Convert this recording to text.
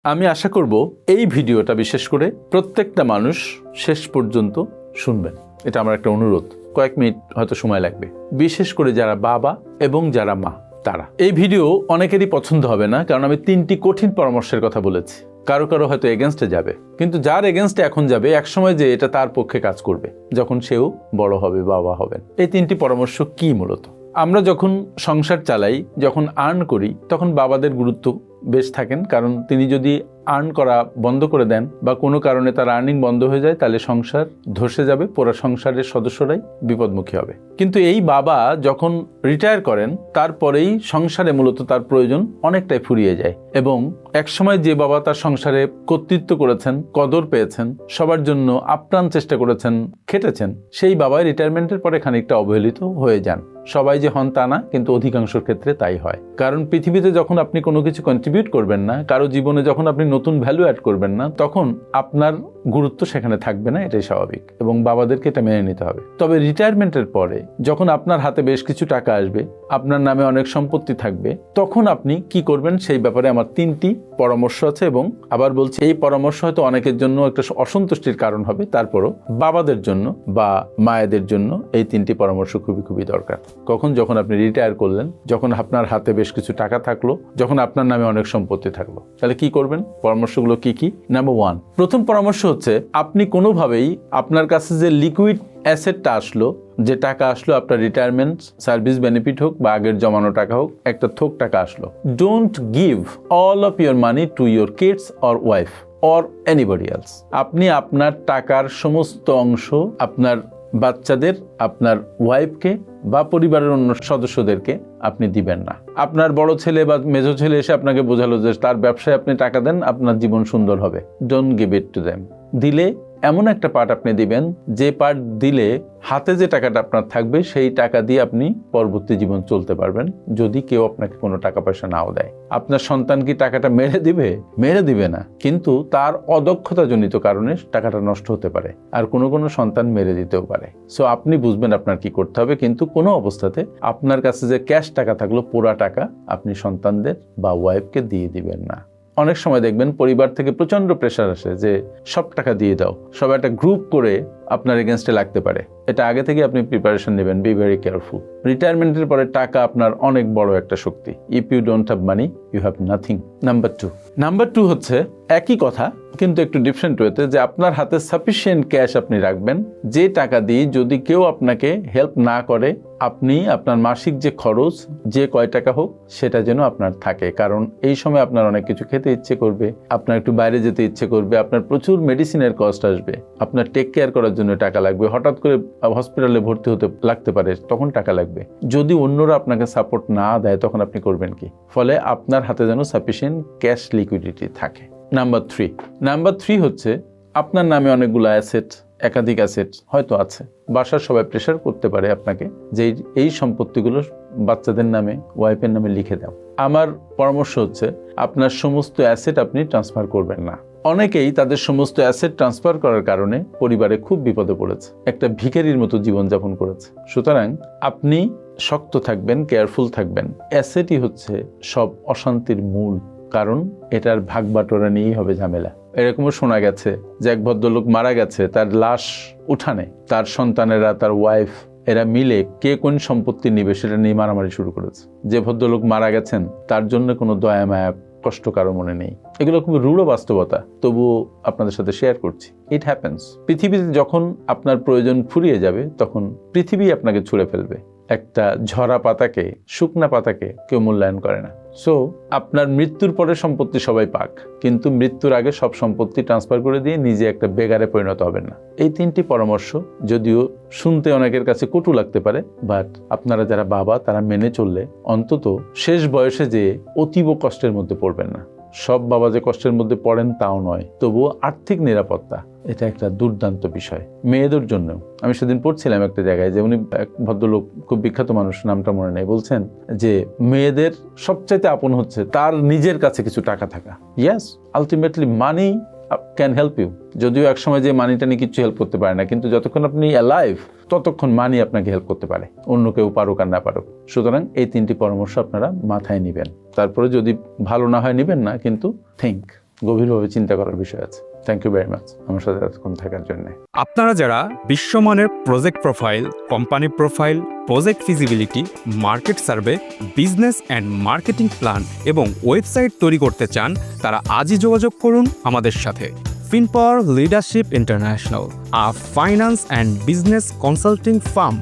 আমি আশা করব এই ভিডিওটা বিশেষ করে প্রত্যেকটা মানুষ শেষ পর্যন্ত শুনবেন। এটা আমার একটা অনুরোধ। কয়েক মিনিট হয়তো সময় লাগবে, বিশেষ করে যারা বাবা এবং যারা মা তারা। এই ভিডিও অনেকেরই পছন্দ হবে না, কারণ আমি 3টি কঠিন পরামর্শের কথা বলেছি। কারো কারো হয়তো এগেনস্টে যাবে, কিন্তু যার এগেনস্টে এখন যাবে একসময় যে এটা তার পক্ষে কাজ করবে যখন সেও বড় হবে, বাবা হবেন। এই 3টি পরামর্শ কি? মূলত আমরা যখন সংসার চালাই, যখন আর্ন করি, তখন বাবাদের গুরুত্ব বেশ থাকেন, কারণ তিনি যদি আর্ন করা বন্ধ করে দেন বা কোনো কারণে তার আর্নিং বন্ধ হয়ে যায়, তাহলে সংসার ধসে যাবে, পুরো সংসারের সদস্যরাই বিপদমুখী হবে। কিন্তু এই বাবা যখন রিটায়ার করেন, তারপরেই সংসারে মূলত তার প্রয়োজন অনেকটাই ফুরিয়ে যায়, এবং একসময় যে বাবা তার সংসারে কর্তৃত্ব করেছেন, কদর পেয়েছেন, সবার জন্য আপ্রাণ চেষ্টা করেছেন, খেটেছেন, সেই বাবাই রিটায়ারমেন্টের পরে খানিকটা অবহেলিত হয়ে যান। সবাই যে হন তা না, কিন্তু অধিকাংশের ক্ষেত্রে তাই হয়। কারণ পৃথিবীতে যখন আপনি কোনো কিছু কন্ট্রিবিউট করবেন না, কারো জীবনে যখন আপনি নতুন ভ্যালু অ্যাড করবেন না, তখন আপনার গুরুত্ব সেখানে থাকবে না, এটাই স্বাভাবিক, এবং বাবাদেরকে এটা মেনে নিতে হবে। তবে রিটায়ারমেন্টের পরে যখন আপনার হাতে বেশ কিছু টাকা আসবে, আপনার নামে অনেক সম্পত্তি থাকবে, তখন আপনি কি করবেন সেই ব্যাপারে আমার 3টি পরামর্শ আছে। এবং আবার বলছি, এই পরামর্শ হয়তো অনেকের জন্য একটা অসন্তুষ্টির কারণ হবে, তারপরও বাবাদের জন্য বা মায়েদের জন্য এই 3টি পরামর্শ খুবই খুবই দরকার। কখন? যখন আপনি রিটায়ার করলেন, যখন আপনার হাতে বেশ কিছু টাকা থাকলো, যখন আপনার নামে অনেক সম্পত্তি থাকলো, তাহলে কি করবেন? পরামর্শগুলো কি কি? নাম্বার 1, প্রথম পরামর্শ হচ্ছে, আপনি কোনোভাবেই আপনার কাছে যে লিকুইড অ্যাসেটটা আসলো, যে টাকা আসলো আপনার রিটায়ারমেন্ট সার্ভিস বেনিফিট হোক বা আগের জমানো টাকা হোক, একটা থোক টাকা আসলো, don't give all of your money to your kids or wife or anybody else. আপনি আপনার টাকার সমস্ত অংশ আপনার বাচ্চাদের, আপনার ওয়াইফকে বা পরিবারের অন্য সদস্যদেরকে আপনি দিবেন না। আপনার বড় ছেলে বা মেজো ছেলে এসে আপনাকে বোঝালো যে তার ব্যবসায় আপনি টাকা দেন, আপনার জীবন সুন্দর হবে, don't give it to them. দিলে এমন একটা পার্ট আপনি দিবেন, যে পার্ট দিলে হাতে যে টাকাটা আপনার থাকবে, সেই টাকা দিয়ে আপনি পরবর্তী জীবন চলতে পারবেন, যদি কেউ আপনাকে কোনো টাকা পয়সা নাও দেয়। আপনার সন্তান কি টাকাটা মেরে দিবে? মেরে দিবে না, কিন্তু তার অদক্ষতাজনিত কারণে টাকাটা নষ্ট হতে পারে, আর কোনো সন্তান মেরে দিতেও পারে। সো আপনি বুঝবেন আপনার কি করতে হবে, কিন্তু কোনো অবস্থাতে আপনার কাছে যে ক্যাশ টাকা থাকলো, পুরা টাকা আপনি সন্তানদের বা ওয়াইফকে দিয়ে দিবেন না। অনেক সময় দেখবেন পরিবার থেকে প্রচন্ড প্রেশার আসে যে সব টাকা দিয়ে দাও, সবাই একটা গ্রুপ করে আপনার এগেনস্টে লাগতে পারে। এটা আগে থেকে আপনি প্রিপারেশন নেবেন, বি ভেরি কেয়ারফুল। রিটায়ারমেন্টের পরে টাকা আপনার অনেক বড় একটা শক্তি। If you don't have money, you have nothing. Number two হচ্ছে একই কথা, কিন্তু একটু ডিফারেন্ট ওয়েতে, যে আপনার হাতে সাফিসিয়েন্ট ক্যাশ আপনি রাখবেন, যে টাকা দিয়ে যদি কেউ আপনাকে হেল্প না করে, আপনি আপনার মাসিক যে খরচ, যে কয় টাকা হোক, সেটা যেন আপনার থাকে। কারণ এই সময় আপনার অনেক কিছু খেতে ইচ্ছে করবে, আপনার একটু বাইরে যেতে ইচ্ছে করবে, আপনার প্রচুর মেডিসিনের কস্ট আসবে, আপনার টেক কেয়ার করার জন্য টাকা লাগবে, হঠাৎ করে হসপিটালে ভর্তি হতে লাগতে পারে, তখন টাকা লাগবে। যদি অন্যরা আপনাকে সাপোর্ট না দেয়, তখন আপনি করবেন কি? ফলে আপনার হাতে যেন সাফিসিয়েন্ট ক্যাশ লিকুইডিটি থাকে। নাম্বার থ্রি হচ্ছে, আপনার নামে অনেকগুলো অ্যাসেট, একাধিক অ্যাসেট হয়তো আছে, বাসার সবাই প্রেশার করতে পারে আপনাকে যে এই সম্পত্তিগুলো বাচ্চাদের নামে, ওয়াইফের নামে লিখে দাও। আমার পরামর্শ হচ্ছে, আপনার সমস্ত অ্যাসেট আপনি ট্রান্সফার করবেন না। অনেকেই তাদের সমস্ত অ্যাসেট ট্রান্সফার করার কারণে পরিবারে খুব বিপদে পড়েছে, একটা ভিখারির মতো জীবনযাপন করেছে। সুতরাং আপনি শক্ত থাকবেন, কেয়ারফুল থাকবেন। অ্যাসেটই হচ্ছে সব অশান্তির মূল, কারণ এটার ভাগ বাটোয়ারা নিয়েই হবে ঝামেলা। এরকমও শোনা গেছে যে এক ভদ্রলোক মারা গেছে, তার লাশ উঠানে তার সন্তানেরা, তার ওয়াইফ, এরা মিলে কে কোন সম্পত্তি নিবে সেটা নিয়ে মারামারি শুরু করেছে। যে ভদ্রলোক মারা গেছেন তার জন্য কোনো দয়া মায়া কষ্ট কারো মনে নেই। এগুলো খুব রূঢ় বাস্তবতা, তবুও আপনাদের সাথে শেয়ার করছি। It happens. পৃথিবীতে যখন আপনার প্রয়োজন ফুরিয়ে যাবে, তখন পৃথিবী আপনাকে ছুঁড়ে ফেলবে। একটা ঝরা পাতাকে, শুকনা পাতাকে কেউ মূল্যায়ন করে না। সো আপনার মৃত্যুর পরে সম্পত্তি সবাই পাক, কিন্তু মৃত্যুর আগে সব সম্পত্তি ট্রান্সফার করে দিয়ে নিজে একটা বেগারে পরিণত হবেন না। এই 3টি পরামর্শ যদিও শুনতে অনেকের কাছে কটু লাগতে পারে, বাট আপনারা যারা বাবা তারা মেনে চললে অন্তত শেষ বয়সে যে অতীব কষ্টের মধ্যে পড়বেন না। সব বাবা যে কষ্টের মধ্যে পড়েন তাও নয়, তবুও আর্থিক নিরাপত্তা এটা একটা দুর্দান্ত বিষয় মেয়েদের জন্য। আমি সেদিন পড়ছিলাম একটা জায়গায়, যে উনি এক ভদ্রলোক, খুব বিখ্যাত মানুষ, নামটা মনে নেই, বলছেন যে মেয়েদের সবচাইতে আপন হচ্ছে তার নিজের কাছে কিছু টাকা থাকা। Yes, ultimately money can help you. যদিও একসময় যে মানিটা নিয়ে কিছু হেল্প করতে পারে না, কিন্তু যতক্ষণ আপনি অ্যালাইভ ততক্ষণ মানি আপনাকে হেল্প করতে পারে, অন্য কেউ পারুক আর না পারুক। সুতরাং এই 3টি পরামর্শ আপনারা মাথায় নেবেন। তারপরে যদি ভালো না হয় নেবেন না, কিন্তু থিঙ্ক। গভীরভাবে চিন্তা করার বিষয় আছে। থ্যাংক ইউ ভেরি মাচ আমার সাথে এতক্ষণ থাকার জন্য। আপনারা যারা বিশ্বমানের project profile, company profile, project feasibility, market survey, business and marketing plan এবং ওয়েবসাইট তৈরি করতে চান, তারা আজই যোগাযোগ করুন আমাদের সাথে। FinPower leadership international, a finance and business consulting farm.